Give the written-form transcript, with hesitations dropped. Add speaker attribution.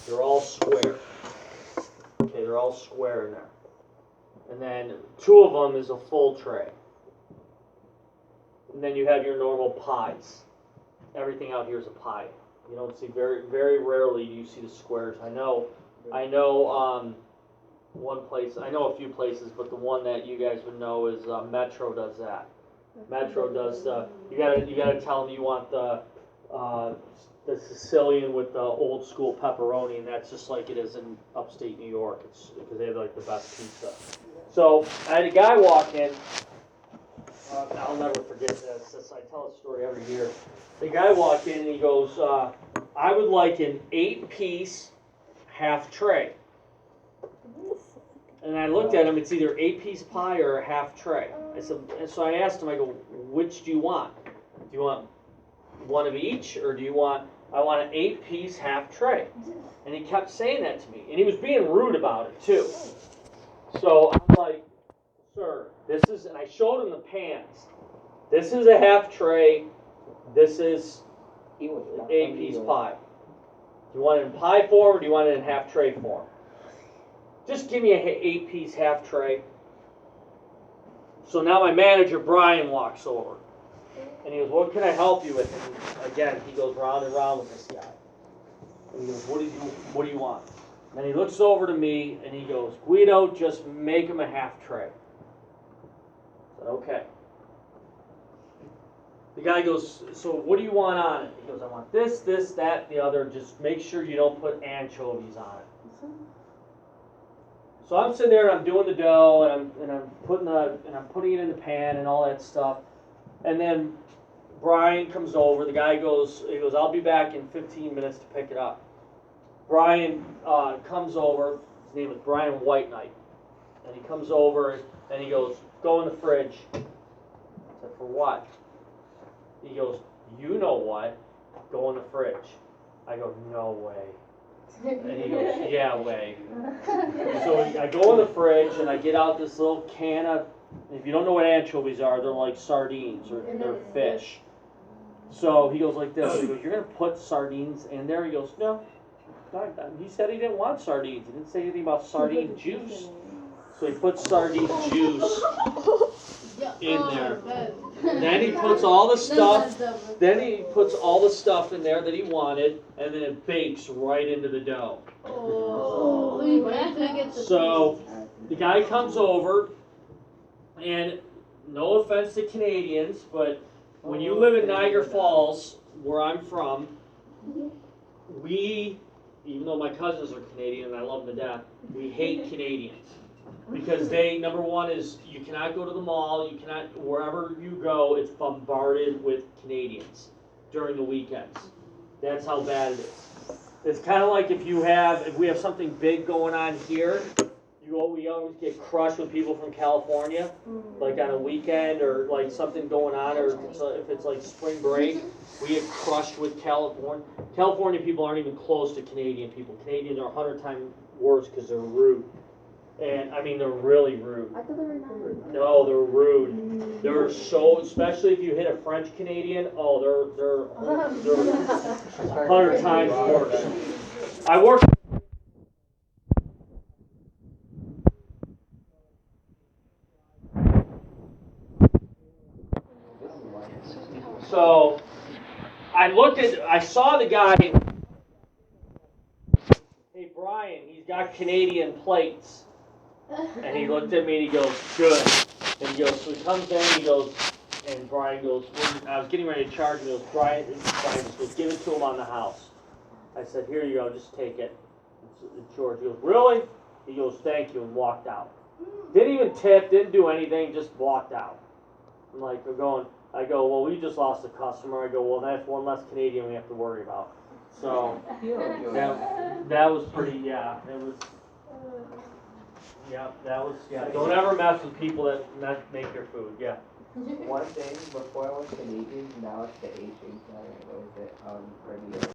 Speaker 1: They're all square. Okay, they're all square in there. And then 2 of them is a full tray. And then you have your normal pies. Everything out here is a pie. You don't see very rarely do you see the squares. I know one place, I know a few places, but the one that you guys would know is Metro does that. Metro does you gotta tell them you want the Sicilian with the old school pepperoni, and that's just like it is in upstate New York. It's because they have like the best pizza. So I had a guy walk in. I'll never forget this. I tell a story every year. The guy walked in and he goes, I would like an 8-piece half tray. And I looked at him, it's either 8-piece pie or a half tray. I said, and so I asked him, I go, which do you want? Do you want one of each, or do you want, I want an 8-piece half tray? And he kept saying that to me. And he was being rude about it too. So I'm like, sir, this is, and I showed him the pans. This is a half tray. This is 8-piece pie. Do you want it in pie form or do you want it in half tray form? Just give me an 8-piece half tray. So now my manager, Brian, walks over. And he goes, what can I help you with? And again, he goes round and round with this guy. And he goes, what do you want? And he looks over to me and he goes, Guido, just make him a half tray. I said, okay. The guy goes, so what do you want on it? He goes, I want this, that, the other. Just make sure you don't put anchovies on it. So I'm sitting there and I'm doing the dough and I'm putting it in the pan and all that stuff. And then Brian comes over. The guy goes, I'll be back in 15 minutes to pick it up. Brian comes over. His name is Brian White Knight. And he comes over and he goes, go in the fridge. I said, for what? He goes, you know what? Go in the fridge. I go, no way. And he goes, yeah, way. So I go in the fridge and I get out this little can of, if you don't know what anchovies are, they're like sardines or they're fish. So he goes like this. He goes, you're going to put sardines in there? He goes, no. He said he didn't want sardines. He didn't say anything about sardine juice. So he puts sardine juice in there. Then he puts all the stuff. Then he puts all the stuff in there that he wanted, and then it bakes right into the dough. So the guy comes over, and no offense to Canadians, but when you live in Niagara Falls, where I'm from, we, even though my cousins are Canadian and I love them to death, we hate Canadians. Because they, number one is, you cannot go to the mall, you cannot, wherever you go, it's bombarded with Canadians during the weekends. That's how bad it is. It's kind of like if we have something big going on here, we always get crushed with people from California, like on a weekend or like something going on, or if it's like spring break, we get crushed with California. California people aren't even close to Canadian people. Canadians are 100 times worse because they're rude. And I mean, they're really rude.
Speaker 2: I thought they were not rude.
Speaker 1: No, they're rude. They're so, especially if you hit a French Canadian. Oh, they're 100 times worse. I work. So I saw the guy. Hey Brian, he's got Canadian plates. And he looked at me and he goes, good. And he goes, so he comes in and he goes, and Brian goes, I was getting ready to charge him. He goes, Brian just goes, give it to him on the house. I said, here you go, just take it. It's George. He goes, really? He goes, thank you, and walked out. Didn't even tip, didn't do anything, just walked out. I'm like, I go, well, we just lost a customer. I go, well, that's one less Canadian we have to worry about. So, that was pretty, yeah, it was. Yeah, that was, yeah. Don't ever mess with people that make your food, yeah.
Speaker 3: One thing, before it was Canadian, now it's the Asian side. What is it?